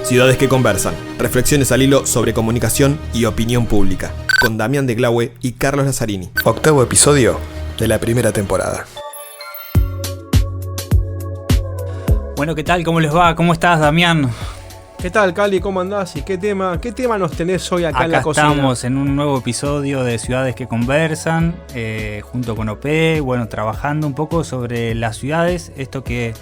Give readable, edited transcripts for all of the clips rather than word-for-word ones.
Ciudades que conversan, reflexiones al hilo sobre comunicación y opinión pública, con Damián de Glaube y Carlos Lazzarini. 8º episodio de la primera temporada. Bueno, ¿qué tal? ¿Cómo les va? ¿Cómo estás, Damián? ¿Qué tal, Cali? ¿Cómo andás? ¿Y qué tema nos tenés hoy acá en la cocina? Acá estamos en un nuevo episodio de Ciudades que Conversan, junto con OP, trabajando un poco sobre las ciudades, esto que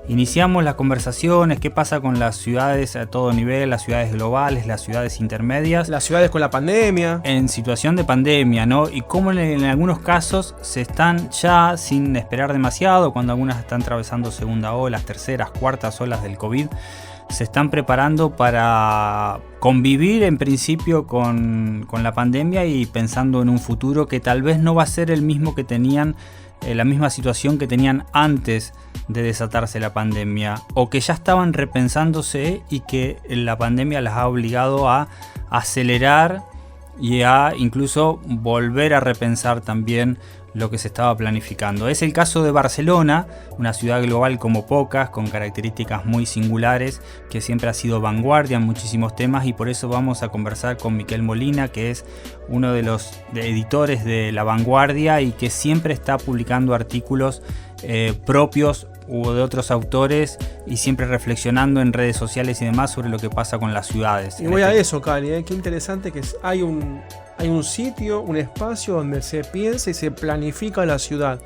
iniciamos las conversaciones, qué pasa con las ciudades a todo nivel, las ciudades globales, las ciudades intermedias. Las ciudades con la pandemia. En situación de pandemia, ¿no? Y cómo en algunos casos se están ya, sin esperar demasiado, cuando algunas están atravesando segunda ola, terceras, cuartas olas del COVID, se están preparando para convivir en principio con la pandemia y pensando en un futuro que tal vez no va a ser el mismo que tenían, la misma situación que tenían antes de desatarse la pandemia, o que ya estaban repensándose y que la pandemia las ha obligado a acelerar y a incluso volver a repensar también lo que se estaba planificando. Es el caso de Barcelona, una ciudad global como pocas, con características muy singulares, que siempre ha sido vanguardia en muchísimos temas, y por eso vamos a conversar con Miquel Molina, que es uno de los editores de La Vanguardia y que siempre está publicando artículos propios o de otros autores y siempre reflexionando en redes sociales y demás sobre lo que pasa con las ciudades. Y voy a eso, Cali, qué interesante que hay un sitio, un espacio donde se piensa y se planifica la ciudad.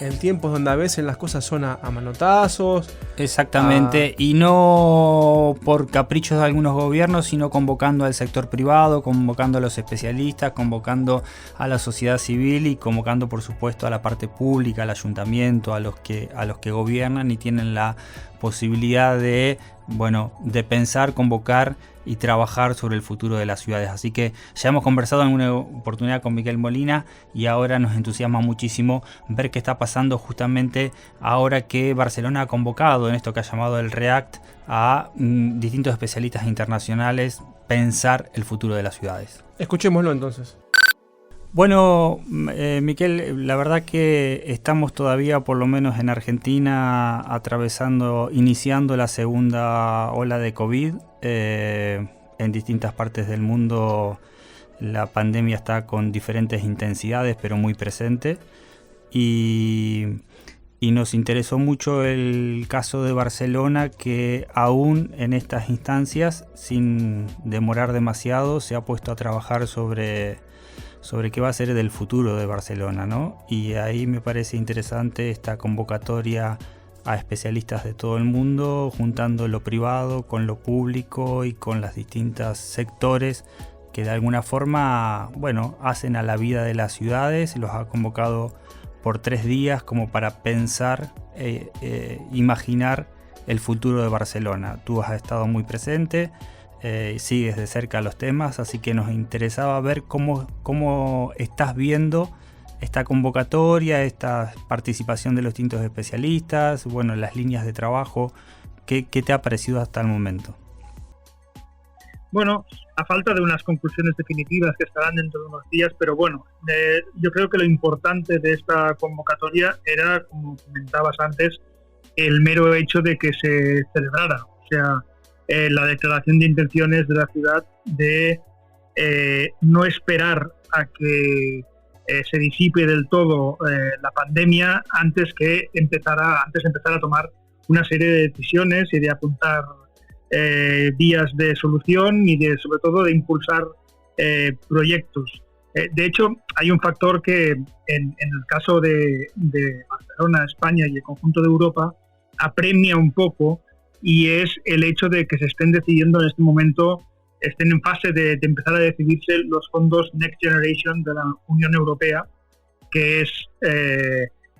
En tiempos donde a veces las cosas son a manotazos. Exactamente, y no por caprichos de algunos gobiernos, sino convocando al sector privado, convocando a los especialistas, convocando a la sociedad civil y convocando, por supuesto, a la parte pública, al ayuntamiento, a los que gobiernan y tienen la posibilidad de pensar, convocar y trabajar sobre el futuro de las ciudades. Así que ya hemos conversado en una oportunidad con Miquel Molina y ahora nos entusiasma muchísimo ver qué está pasando justamente ahora que Barcelona ha convocado en esto que ha llamado el REACT a distintos especialistas internacionales pensar el futuro de las ciudades. Escuchémoslo entonces. Bueno, Miquel, la verdad que estamos todavía, por lo menos en Argentina, iniciando la segunda ola de COVID. En distintas partes del mundo la pandemia está con diferentes intensidades, pero muy presente. Y nos interesó mucho el caso de Barcelona, que aún en estas instancias, sin demorar demasiado, se ha puesto a trabajar sobre qué va a ser del futuro de Barcelona, ¿no? Y ahí me parece interesante esta convocatoria a especialistas de todo el mundo, juntando lo privado con lo público y con los distintos sectores que de alguna forma, hacen a la vida de las ciudades. Los ha convocado por 3 días como para pensar, imaginar el futuro de Barcelona. Tú has estado muy presente. Sigues de cerca los temas, así que nos interesaba ver cómo estás viendo esta convocatoria, esta participación de los distintos especialistas, las líneas de trabajo. ¿Qué te ha parecido hasta el momento? Bueno, a falta de unas conclusiones definitivas que estarán dentro de unos días, pero yo creo que lo importante de esta convocatoria era, como comentabas antes, el mero hecho de que se celebrara, o sea, la declaración de intenciones de la ciudad de no esperar a que se disipe del todo la pandemia antes de empezar a tomar una serie de decisiones y de apuntar vías de solución y sobre todo de impulsar proyectos. De hecho, hay un factor que en el caso de Barcelona, España y el conjunto de Europa apremia un poco, y es el hecho de que se estén decidiendo en este momento, estén en fase de empezar a decidirse los fondos Next Generation de la Unión Europea, que es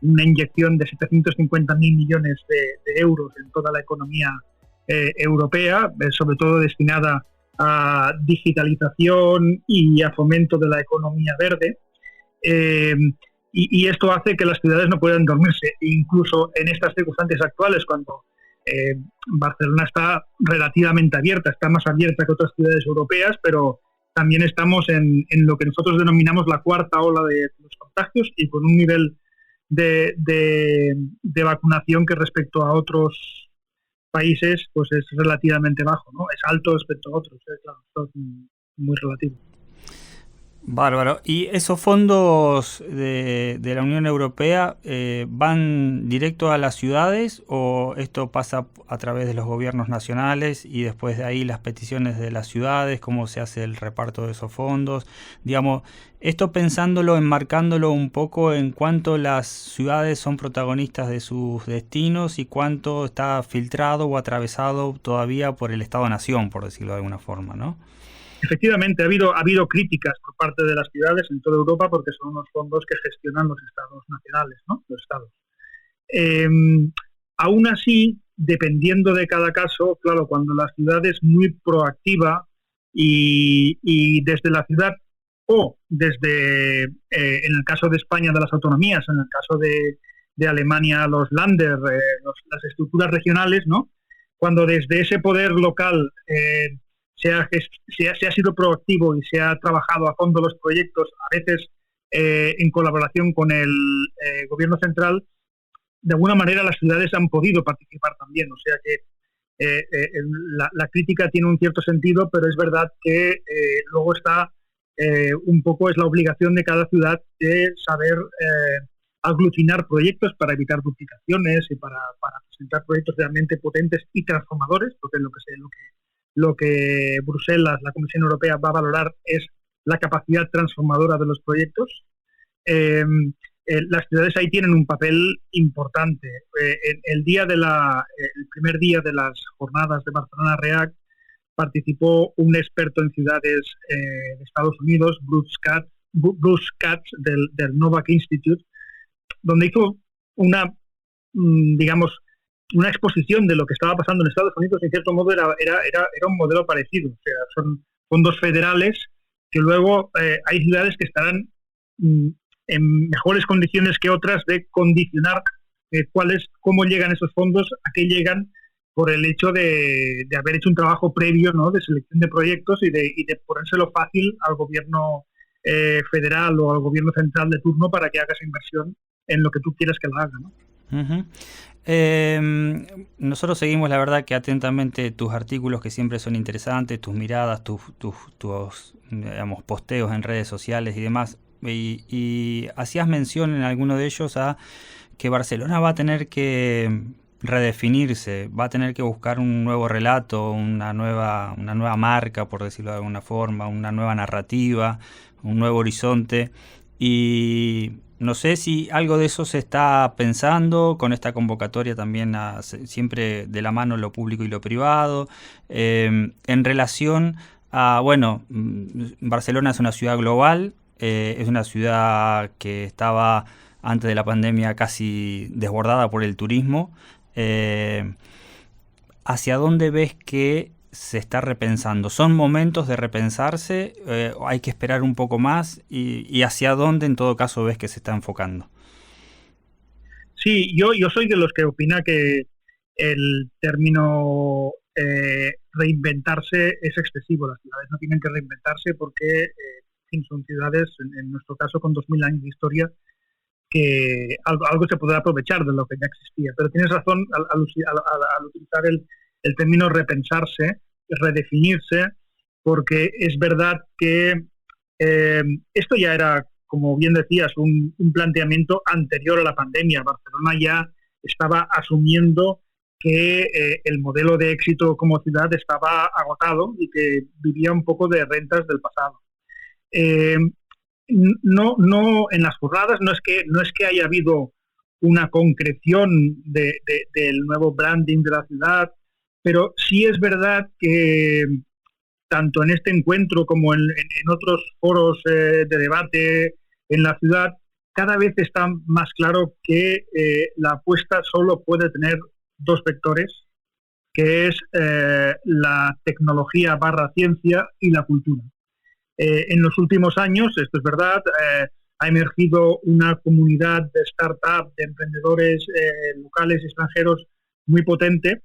una inyección de 750.000 millones de euros en toda la economía europea, sobre todo destinada a digitalización y a fomento de la economía verde. Y esto hace que las ciudades no puedan dormirse, incluso en estas circunstancias actuales, cuando Barcelona está relativamente abierta, está más abierta que otras ciudades europeas, pero también estamos en lo que nosotros denominamos la cuarta ola de los contagios y con un nivel de vacunación que respecto a otros países pues es relativamente bajo, ¿no? Es alto respecto a otros, claro, esto es muy relativo. Bárbaro. ¿Y esos fondos de la Unión Europea van directo a las ciudades o esto pasa a través de los gobiernos nacionales y después de ahí las peticiones de las ciudades? ¿Cómo se hace el reparto de esos fondos? Digamos, esto pensándolo, enmarcándolo un poco en cuánto las ciudades son protagonistas de sus destinos y cuánto está filtrado o atravesado todavía por el Estado-Nación, por decirlo de alguna forma, ¿no? Efectivamente, ha habido críticas por parte de las ciudades en toda Europa porque son unos fondos que gestionan los estados nacionales, ¿no? Los estados. Aún así, dependiendo de cada caso, claro, cuando la ciudad es muy proactiva y desde la ciudad o desde, en el caso de España, de las autonomías, en el caso de Alemania, los Länder, las estructuras regionales, ¿no? Cuando desde ese poder local se ha sido proactivo y se ha trabajado a fondo los proyectos, a veces en colaboración con el gobierno central, de alguna manera las ciudades han podido participar también. O sea que la crítica tiene un cierto sentido, pero es verdad que luego está un poco es la obligación de cada ciudad de saber aglutinar proyectos para evitar duplicaciones y para presentar proyectos realmente potentes y transformadores, porque lo que Bruselas, la Comisión Europea, va a valorar es la capacidad transformadora de los proyectos. Las ciudades ahí tienen un papel importante. El primer día de las jornadas de Barcelona React participó un experto en ciudades de Estados Unidos, Bruce Katz del Novak Institute, donde hizo una exposición de lo que estaba pasando en Estados Unidos. En cierto modo era un modelo parecido. O sea, son fondos federales que luego hay ciudades que estarán en mejores condiciones que otras de condicionar cómo llegan esos fondos, a qué llegan, por el hecho de haber hecho un trabajo previo, ¿no?, de selección de proyectos y de ponérselo fácil al gobierno federal o al gobierno central de turno para que haga esa inversión en lo que tú quieras que la haga, ¿no? Uh-huh. Nosotros seguimos, la verdad, que atentamente tus artículos, que siempre son interesantes, tus miradas, tus digamos, posteos en redes sociales y demás. Y hacías mención en alguno de ellos a que Barcelona va a tener que redefinirse, va a tener que buscar un nuevo relato, una nueva marca, por decirlo de alguna forma, una nueva narrativa, un nuevo horizonte. Y no sé si algo de eso se está pensando con esta convocatoria también, siempre de la mano lo público y lo privado, en relación a, bueno, Barcelona es una ciudad global, es una ciudad que estaba antes de la pandemia casi desbordada por el turismo. ¿Hacia dónde ves que se está repensando? ¿Son momentos de repensarse? ¿Hay que esperar un poco más? ¿Y hacia dónde, en todo caso, ves que se está enfocando? Sí, yo soy de los que opina que el término reinventarse es excesivo. Las ciudades no tienen que reinventarse porque son ciudades, en nuestro caso, con 2000 años de historia, que algo se podrá aprovechar de lo que ya existía. Pero tienes razón al utilizar el término repensarse, redefinirse, porque es verdad que esto ya era, como bien decías, un planteamiento anterior a la pandemia. Barcelona ya estaba asumiendo que el modelo de éxito como ciudad estaba agotado y que vivía un poco de rentas del pasado. No en las jornadas no es que haya habido una concreción del nuevo branding de la ciudad, pero sí es verdad que tanto en este encuentro como en otros foros de debate en la ciudad, cada vez está más claro que la apuesta solo puede tener dos vectores, que es la tecnología / ciencia y la cultura. En los últimos años, esto es verdad, ha emergido una comunidad de startups, de emprendedores locales y extranjeros muy potente.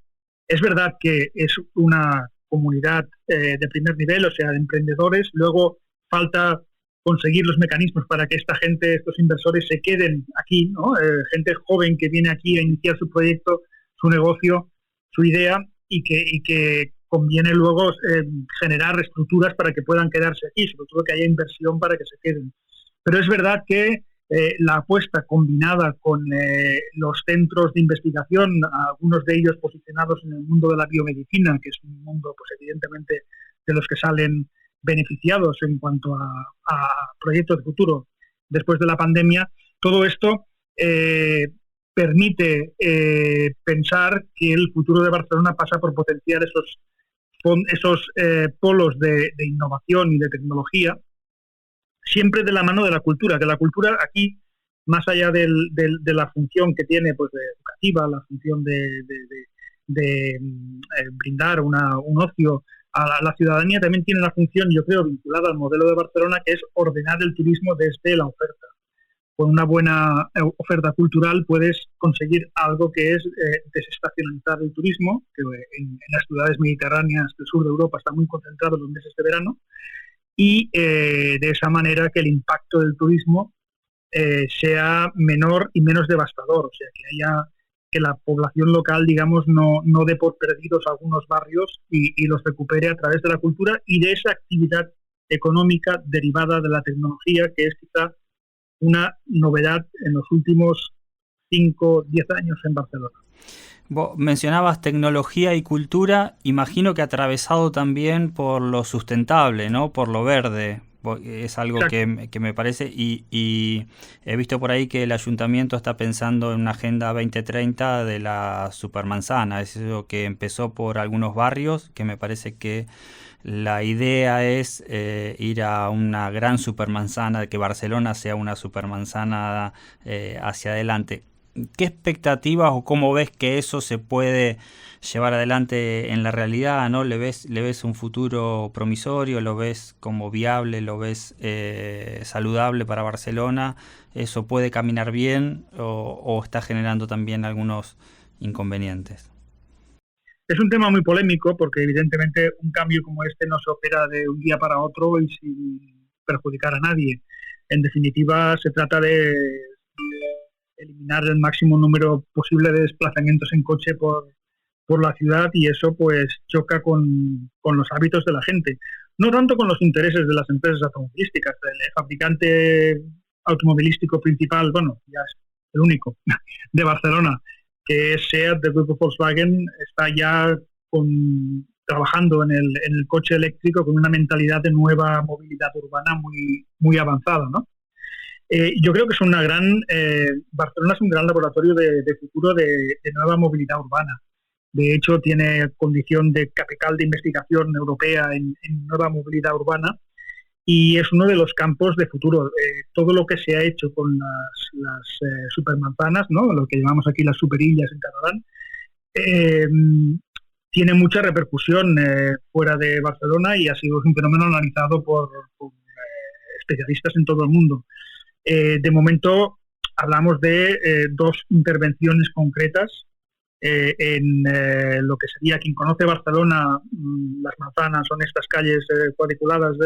Es verdad que es una comunidad de primer nivel, o sea, de emprendedores. Luego falta conseguir los mecanismos para que esta gente, estos inversores, se queden aquí, ¿no? Gente joven que viene aquí a iniciar su proyecto, su negocio, su idea y que conviene luego generar estructuras para que puedan quedarse aquí, sobre todo que haya inversión para que se queden. Pero es verdad que la apuesta combinada con los centros de investigación, algunos de ellos posicionados en el mundo de la biomedicina, que es un mundo pues evidentemente de los que salen beneficiados en cuanto a proyectos de futuro después de la pandemia, todo esto permite pensar que el futuro de Barcelona pasa por potenciar esos polos de innovación y de tecnología, siempre de la mano de la cultura, que la cultura aquí, más allá de la función que tiene pues educativa, la función de brindar un ocio a la ciudadanía, también tiene la función, yo creo, vinculada al modelo de Barcelona, que es ordenar el turismo desde la oferta. Con una buena oferta cultural puedes conseguir algo que es desestacionalizar el turismo, que en las ciudades mediterráneas del sur de Europa está muy concentrado en los meses de verano, y de esa manera que el impacto del turismo sea menor y menos devastador, o sea, que la población local, digamos, no dé por perdidos algunos barrios y los recupere a través de la cultura y de esa actividad económica derivada de la tecnología, que es quizá una novedad en los últimos 5 o 10 años en Barcelona. Vos mencionabas tecnología y cultura, imagino que atravesado también por lo sustentable, ¿no? Por lo verde. Es algo que me parece, y he visto por ahí que el ayuntamiento está pensando en una agenda 2030 de la supermanzana. Es eso que empezó por algunos barrios, que me parece que la idea es ir a una gran supermanzana, que Barcelona sea una supermanzana hacia adelante. ¿Qué expectativas o cómo ves que eso se puede llevar adelante en la realidad, ¿no? ¿Le ves un futuro promisorio? ¿Lo ves como viable? ¿Lo ves saludable para Barcelona? ¿Eso puede caminar bien o está generando también algunos inconvenientes? Es un tema muy polémico porque evidentemente un cambio como este no se opera de un día para otro y sin perjudicar a nadie. En definitiva, se trata de eliminar el máximo número posible de desplazamientos en coche por la ciudad, y eso pues choca con los hábitos de la gente. No tanto con los intereses de las empresas automovilísticas. El fabricante automovilístico principal, bueno, ya es el único, de Barcelona, que es SEAT, del grupo Volkswagen, está ya trabajando en el coche eléctrico con una mentalidad de nueva movilidad urbana muy, muy avanzada, ¿no? Yo creo que Barcelona es un gran laboratorio de futuro de nueva movilidad urbana. De hecho, tiene condición de capital de investigación europea en nueva movilidad urbana y es uno de los campos de futuro. Todo lo que se ha hecho con las supermanzanas, ¿no? Lo que llamamos aquí las superillas en catalán, tiene mucha repercusión fuera de Barcelona y ha sido un fenómeno analizado por especialistas en todo el mundo. De momento hablamos de 2 intervenciones concretas en lo que sería, quien conoce Barcelona, las manzanas son estas calles cuadriculadas,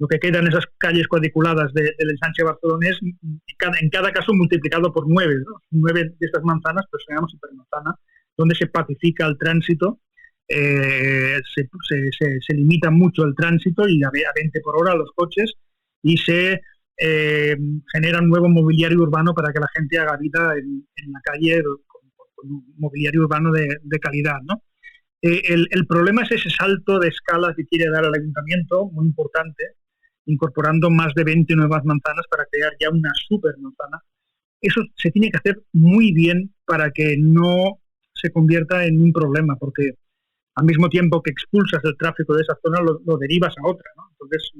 lo que quedan esas calles cuadriculadas del ensanche barcelonés, en cada caso multiplicado por 9, ¿no? 9 de estas manzanas, pues se llama supermanzana, donde se pacifica el tránsito, se limita mucho el tránsito y a 20 por hora los coches, y se genera un nuevo mobiliario urbano para que la gente haga vida en la calle con un mobiliario urbano de calidad, ¿no? El problema es ese salto de escala que quiere dar el ayuntamiento, muy importante, incorporando más de 20 nuevas manzanas para crear ya una super manzana. Eso se tiene que hacer muy bien para que no se convierta en un problema, porque al mismo tiempo que expulsas el tráfico de esa zona, lo derivas a otra, ¿no? Entonces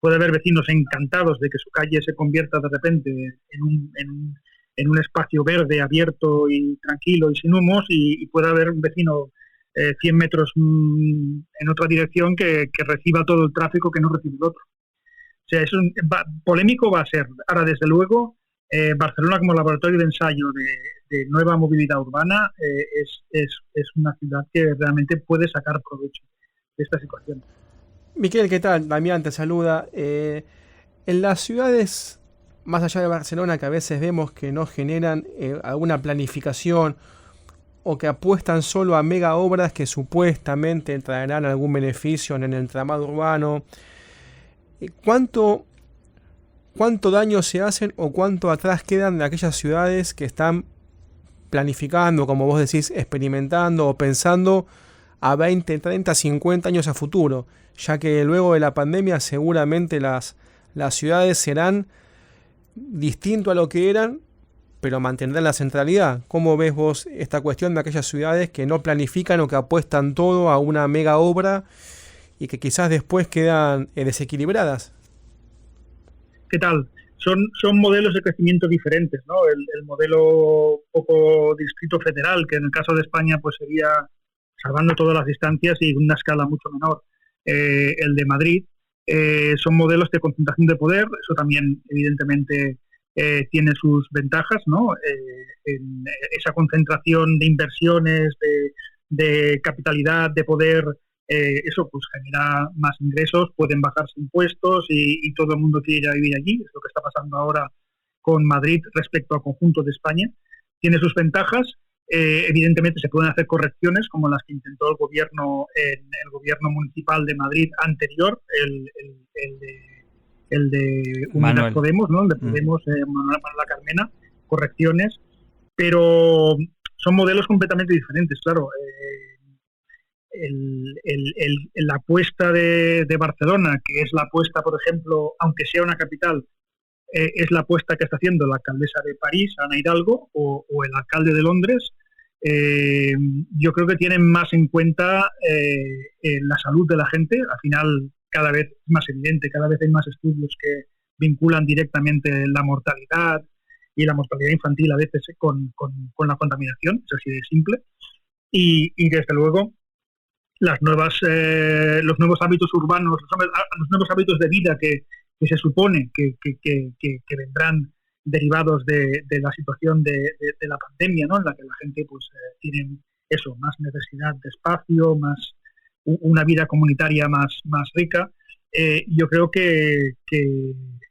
puede haber vecinos encantados de que su calle se convierta de repente en un espacio verde, abierto y tranquilo y sin humos, y puede haber un vecino 100 metros en otra dirección que reciba todo el tráfico que no recibe el otro. O sea, polémico va a ser. Ahora, desde luego, Barcelona como laboratorio de ensayo de nueva movilidad urbana es una ciudad que realmente puede sacar provecho de esta situación. Miquel, ¿qué tal? Damián te saluda. En las ciudades, más allá de Barcelona, que a veces vemos que no generan alguna planificación o que apuestan solo a mega obras que supuestamente traerán algún beneficio en el entramado urbano. ¿Cuánto daño se hacen o cuánto atrás quedan de aquellas ciudades que están planificando, como vos decís, experimentando o pensando a 20, 30, 50 años a futuro? Ya que luego de la pandemia seguramente las ciudades serán distinto a lo que eran, pero mantendrán la centralidad. ¿Cómo ves vos esta cuestión de aquellas ciudades que no planifican o que apuestan todo a una mega obra y que quizás después quedan desequilibradas? ¿Qué tal? Son modelos de crecimiento diferentes, ¿no? El modelo poco distrito federal, que en el caso de España pues sería salvando todas las distancias y una escala mucho menor. El de Madrid son modelos de concentración de poder, eso también evidentemente tiene sus ventajas, ¿no? En esa concentración de inversiones, de capitalidad, de poder, eso pues genera más ingresos, pueden bajarse impuestos y todo el mundo quiere ir a vivir allí, es lo que está pasando ahora con Madrid respecto al conjunto de España. Tiene sus ventajas. Evidentemente se pueden hacer correcciones como las que intentó el gobierno municipal de Madrid anterior, el de Unidas Podemos, ¿no? El de Podemos, Manuela Carmena, correcciones, pero son modelos completamente diferentes, claro. La apuesta de Barcelona, que es la apuesta, por ejemplo, aunque sea una capital, es la apuesta que está haciendo la alcaldesa de París, Ana Hidalgo, o el alcalde de Londres. Yo creo que tienen más en cuenta la salud de la gente. Al final, cada vez es más evidente, cada vez hay más estudios que vinculan directamente la mortalidad y la mortalidad infantil a veces con la contaminación, es así de simple. Y desde luego, los nuevos hábitos urbanos, los nuevos hábitos de vida que se supone que vendrán derivados de la situación de la pandemia, ¿no? En la que la gente pues tiene eso, más necesidad de espacio, más una vida comunitaria más rica. Yo creo que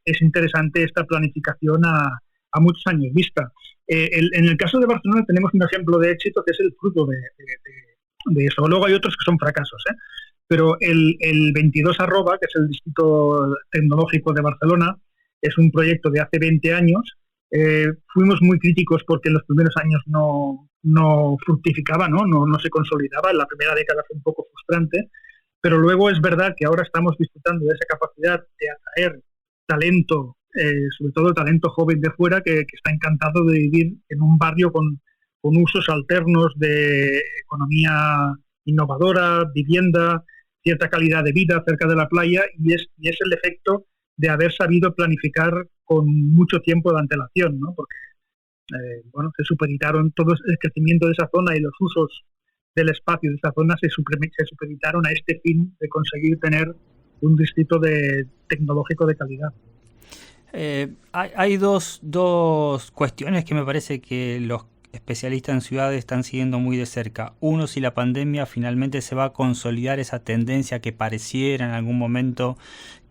es interesante esta planificación a muchos años vista. En el caso de Barcelona tenemos un ejemplo de éxito que es el fruto de eso. Luego hay otros que son fracasos, pero el 22 arroba, que es el distrito tecnológico de Barcelona, es un proyecto de hace 20 años. Fuimos muy críticos porque en los primeros años no fructificaba, no se consolidaba. En la primera década fue un poco frustrante, pero luego es verdad que ahora estamos disfrutando de esa capacidad de atraer talento, sobre todo talento joven de fuera, que está encantado de vivir en un barrio con usos alternos de economía innovadora, vivienda, cierta calidad de vida cerca de la playa, y es el efecto de haber sabido planificar con mucho tiempo de antelación, ¿no? Porque se supeditaron todo el crecimiento de esa zona y los usos del espacio de esa zona se supeditaron a este fin de conseguir tener un distrito tecnológico de calidad. Hay dos cuestiones que me parece que los especialistas en ciudades están siguiendo muy de cerca. Uno, si la pandemia finalmente se va a consolidar esa tendencia que pareciera en algún momento,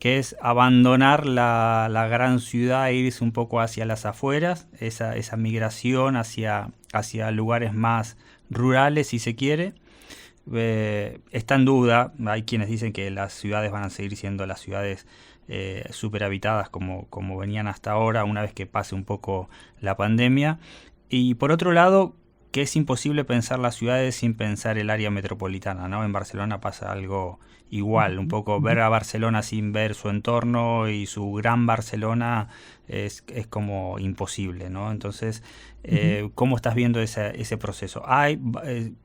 que es abandonar la gran ciudad e irse un poco hacia las afueras, esa migración hacia lugares más rurales, si se quiere. Está en duda. Hay quienes dicen que las ciudades van a seguir siendo las ciudades superhabitadas como venían hasta ahora, una vez que pase un poco la pandemia. Y por otro lado, que es imposible pensar las ciudades sin pensar el área metropolitana, ¿no? En Barcelona pasa algo igual, un poco ver a Barcelona sin ver su entorno y su gran Barcelona es como imposible, ¿no? Entonces, ¿cómo estás viendo ese proceso?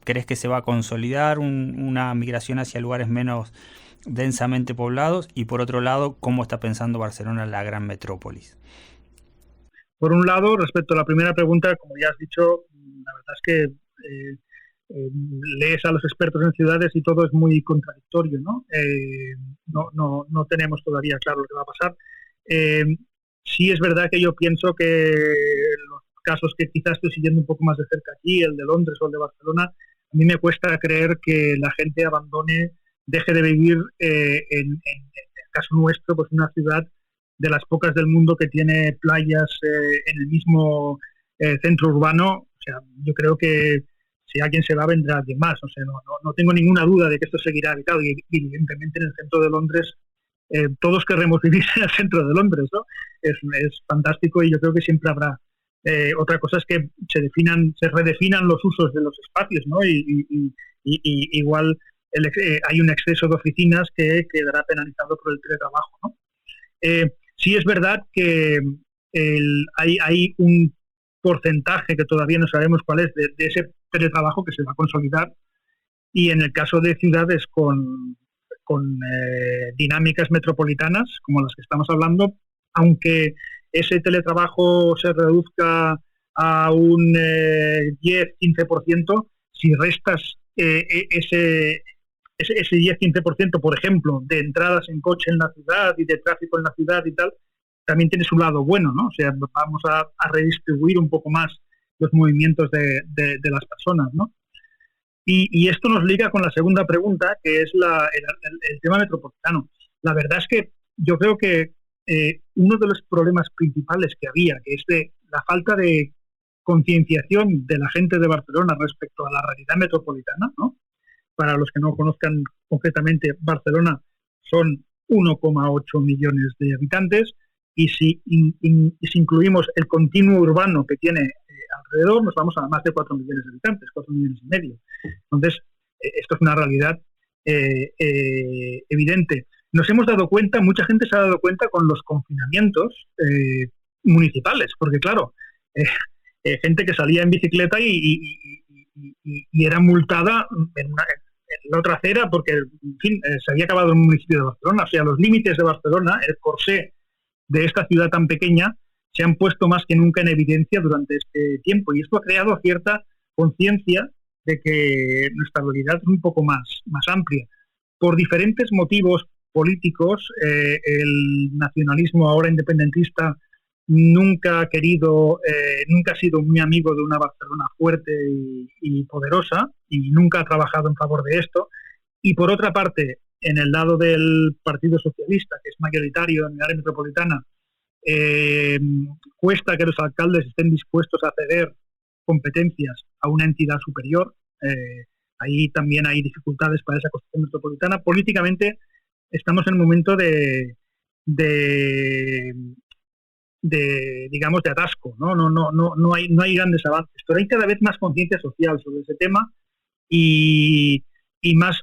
¿Crees que se va a consolidar una migración hacia lugares menos densamente poblados? Y por otro lado, ¿cómo está pensando Barcelona la gran metrópolis? Por un lado, respecto a la primera pregunta, como ya has dicho, la verdad es que lees a los expertos en ciudades y todo es muy contradictorio, ¿no? No tenemos todavía claro lo que va a pasar. Sí es verdad que yo pienso que los casos que quizás estoy siguiendo un poco más de cerca aquí, el de Londres o el de Barcelona, a mí me cuesta creer que la gente deje de vivir, en el caso nuestro, pues una ciudad de las pocas del mundo que tiene playas en el mismo centro urbano. O sea, yo creo que si alguien se va, vendrá alguien más. O sea, no tengo ninguna duda de que esto seguirá habitado y evidentemente en el centro de Londres todos querremos vivir en el centro de Londres, ¿no? Es fantástico y yo creo que siempre habrá. Otra cosa es que se redefinan los usos de los espacios, ¿no? Y igual hay un exceso de oficinas que quedará penalizado por el teletrabajo, ¿no? Sí es verdad que hay un porcentaje que todavía no sabemos cuál es de ese teletrabajo que se va a consolidar, y en el caso de ciudades con dinámicas metropolitanas como las que estamos hablando, aunque ese teletrabajo se reduzca a un 10-15%, si restas ese 10-15%, por ejemplo, de entradas en coche en la ciudad y de tráfico en la ciudad y tal, también tiene su lado bueno, ¿no? O sea, vamos a redistribuir un poco más los movimientos de las personas, ¿no? Y esto nos liga con la segunda pregunta, que es el tema metropolitano. La verdad es que yo creo que uno de los problemas principales que había, que es de la falta de concienciación de la gente de Barcelona respecto a la realidad metropolitana, ¿no? Para los que no conozcan concretamente, Barcelona son 1,8 millones de habitantes, y si incluimos el continuo urbano que tiene alrededor, nos vamos a más de 4 millones de habitantes, 4 millones y medio. Entonces, esto es una realidad evidente. Nos hemos dado cuenta, mucha gente se ha dado cuenta con los confinamientos municipales, porque claro, gente que salía en bicicleta y era multada en la otra acera porque, en fin, se había acabado el municipio de Barcelona. O sea, los límites de Barcelona, el corsé de esta ciudad tan pequeña, se han puesto más que nunca en evidencia durante este tiempo, y esto ha creado cierta conciencia de que nuestra realidad es un poco más amplia. Por diferentes motivos políticos, el nacionalismo ahora independentista nunca ha sido muy amigo de una Barcelona fuerte y poderosa, y nunca ha trabajado en favor de esto. Y por otra parte, en el lado del Partido Socialista, que es mayoritario en el área metropolitana, cuesta que los alcaldes estén dispuestos a ceder competencias a una entidad superior. Ahí también hay dificultades para esa construcción metropolitana. Políticamente estamos en un momento de digamos, de atasco, ¿no? No hay grandes avances, pero hay cada vez más conciencia social sobre ese tema, y más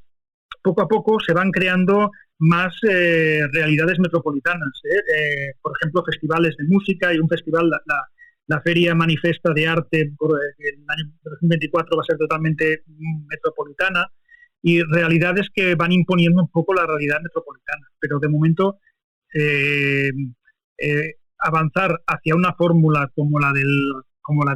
poco a poco se van creando más realidades metropolitanas. Por ejemplo, festivales de música. Hay un festival, la Feria Manifesta de Arte, el año 2024 va a ser totalmente metropolitana, y realidades que van imponiendo un poco la realidad metropolitana. Pero de momento avanzar hacia una fórmula como la de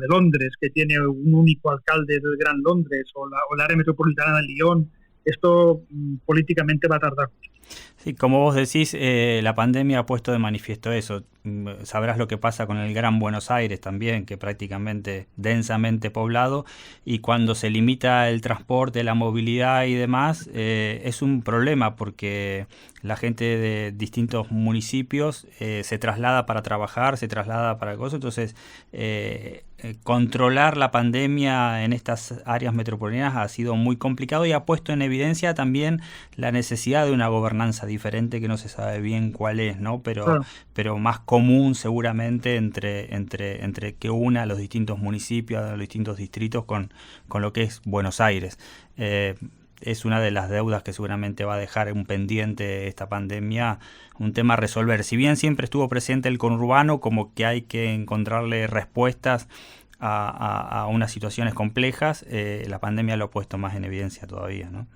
Londres, que tiene un único alcalde del Gran Londres, o la área metropolitana de Lyon, esto políticamente va a tardar mucho. Sí, como vos decís, la pandemia ha puesto de manifiesto eso. Sabrás lo que pasa con el Gran Buenos Aires también, que prácticamente densamente poblado, y cuando se limita el transporte, la movilidad y demás, es un problema, porque la gente de distintos municipios se traslada para trabajar, se traslada para cosas. Entonces, controlar la pandemia en estas áreas metropolitanas ha sido muy complicado, y ha puesto en evidencia también la necesidad de una gobernanza diferente, que no se sabe bien cuál es, ¿no? Pero más común seguramente entre que una a los distintos municipios, a los distintos distritos con lo que es Buenos Aires. Es una de las deudas que seguramente va a dejar un pendiente esta pandemia, un tema a resolver. Si bien siempre estuvo presente el conurbano, como que hay que encontrarle respuestas a unas situaciones complejas, la pandemia lo ha puesto más en evidencia todavía, ¿no?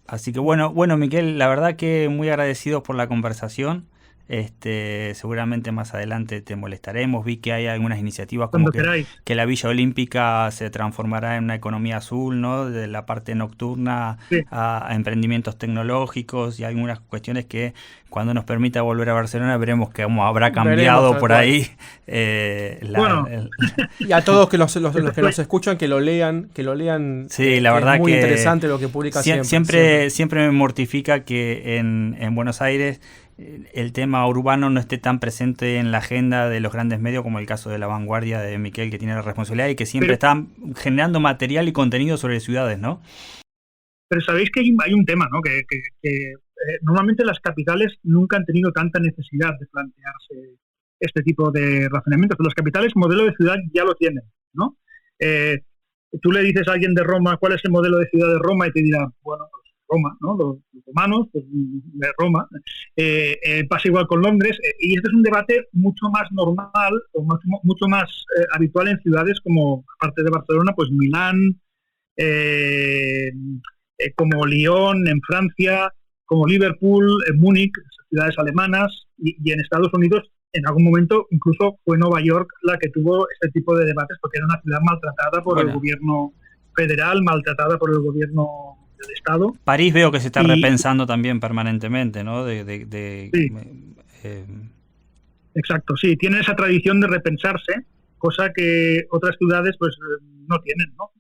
Así que bueno, Miquel, la verdad que muy agradecidos por la conversación. Seguramente más adelante te molestaremos. Vi que hay algunas iniciativas como que la Villa Olímpica se transformará en una economía azul, ¿no? De la parte nocturna, sí, a emprendimientos tecnológicos, y algunas cuestiones que cuando nos permita volver a Barcelona veremos que habrá cambiado por ahí. Y a todos los que nos escuchan, que lo lean. Sí, la verdad es muy que interesante lo que publica siempre. Siempre me mortifica que en Buenos Aires el tema urbano no esté tan presente en la agenda de los grandes medios como el caso de La Vanguardia de Miquel, que tiene la responsabilidad y que siempre está generando material y contenido sobre ciudades, ¿no? Pero sabéis que hay un tema, ¿no? Que normalmente las capitales nunca han tenido tanta necesidad de plantearse este tipo de razonamientos. Las capitales, modelo de ciudad ya lo tienen, ¿no? Tú le dices a alguien de Roma cuál es el modelo de ciudad de Roma y te dirá, bueno, pues Roma, ¿no? Los romanos, pues de Roma. Pasa igual con Londres. Y este es un debate mucho más normal o mucho más habitual en ciudades como, aparte de Barcelona, pues Milán, como Lyon en Francia, como Liverpool, Múnich, ciudades alemanas, y en Estados Unidos en algún momento incluso fue Nueva York la que tuvo este tipo de debates porque era una ciudad maltratada por el gobierno federal, maltratada por el gobierno del Estado. París veo que se está repensando también permanentemente, ¿no? Sí. Exacto, sí, tienen esa tradición de repensarse, cosa que otras ciudades pues no tienen, ¿no?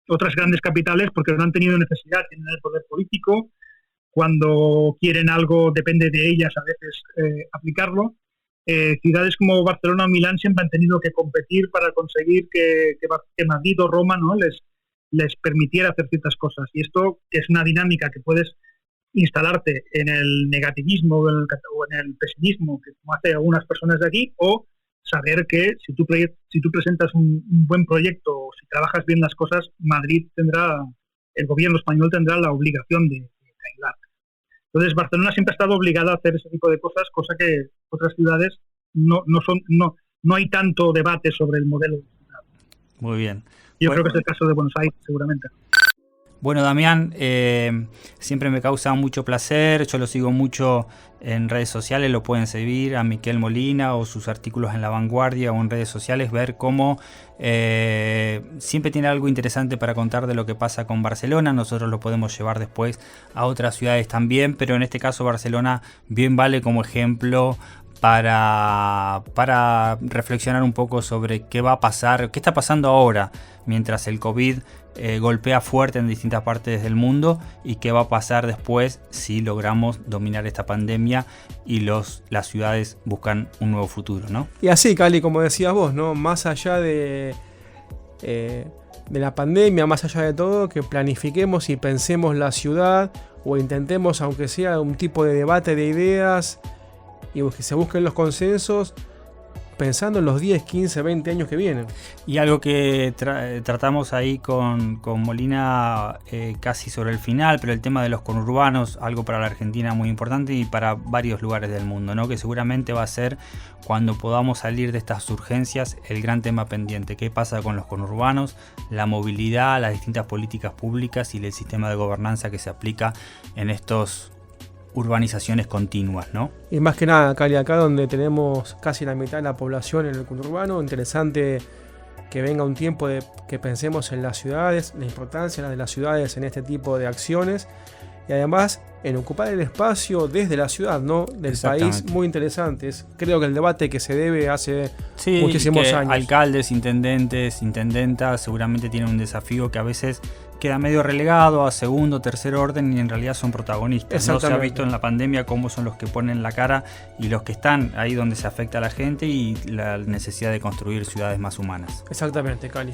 Otras grandes capitales, porque no han tenido necesidad, tienen el poder político, cuando quieren algo depende de ellas a veces aplicarlo. Ciudades como Barcelona o Milán siempre han tenido que competir para conseguir que Madrid o Roma, ¿no? les permitiera hacer ciertas cosas. Y esto, que es una dinámica que puedes instalarte en el negativismo o en el pesimismo, que como hacen algunas personas de aquí, o saber que si tú presentas un buen proyecto o si trabajas bien las cosas, el gobierno español tendrá la obligación de ayudar. Entonces Barcelona siempre ha estado obligada a hacer ese tipo de cosas, cosa que otras ciudades no hay tanto debate sobre el modelo de ciudad. Muy bien. Yo creo que es el caso de Buenos Aires, seguramente. Bueno, Damián, siempre me causa mucho placer, yo lo sigo mucho en redes sociales, lo pueden seguir a Miquel Molina o sus artículos en La Vanguardia o en redes sociales, ver cómo siempre tiene algo interesante para contar de lo que pasa con Barcelona. Nosotros lo podemos llevar después a otras ciudades también, pero en este caso Barcelona bien vale como ejemplo para reflexionar un poco sobre qué va a pasar, qué está pasando ahora mientras el COVID golpea fuerte en distintas partes del mundo y qué va a pasar después si logramos dominar esta pandemia y las ciudades buscan un nuevo futuro, ¿no? Y así, Cali, como decías vos, ¿no? Más allá de la pandemia, más allá de todo, que planifiquemos y pensemos la ciudad o intentemos, aunque sea un tipo de debate de ideas, y que se busquen los consensos pensando en los 10, 15, 20 años que vienen. Y algo que tratamos ahí con Molina casi sobre el final, pero el tema de los conurbanos, algo para la Argentina muy importante y para varios lugares del mundo, ¿no? Que seguramente va a ser, cuando podamos salir de estas urgencias, el gran tema pendiente. ¿Qué pasa con los conurbanos? La movilidad, las distintas políticas públicas y el sistema de gobernanza que se aplica en estos urbanizaciones continuas, ¿no? Y más que nada, Cali, acá donde tenemos casi la mitad de la población en el conurbano, interesante que venga un tiempo de que pensemos en las ciudades, la importancia de las ciudades en este tipo de acciones y además en ocupar el espacio desde la ciudad, ¿no? Del país, muy interesante. Creo que el debate que se debe hace muchísimos años. Alcaldes, intendentes, intendentas seguramente tienen un desafío que a veces queda medio relegado a segundo, tercer orden y en realidad son protagonistas. No se ha visto en la pandemia cómo son los que ponen la cara y los que están ahí donde se afecta a la gente y la necesidad de construir ciudades más humanas. Exactamente, Cali.